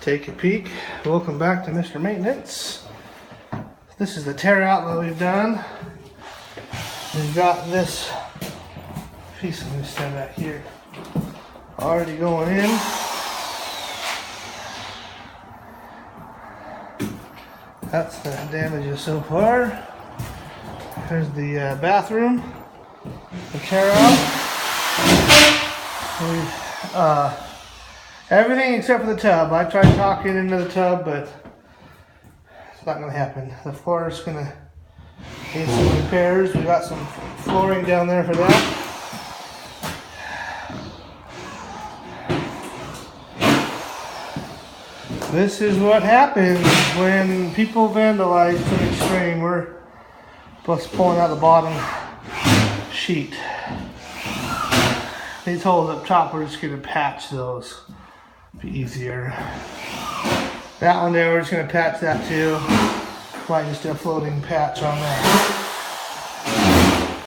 Take a peek. Welcome back to Mr. Maintenance. This is the tear out that we've done. We've got this piece, I'm going to stand back here, already going in. That's the damages so far. There's the bathroom, the tear out. Everything except for the tub. I tried talking into the tub, but it's not going to happen. The floor is going to need some repairs. We got some flooring down there for that. This is what happens when people vandalize to an extreme. We're plus pulling out the bottom sheet. These holes up top, we're just going to patch those. Be easier. That one there, we're just going to patch that too. Might just do a floating patch on that.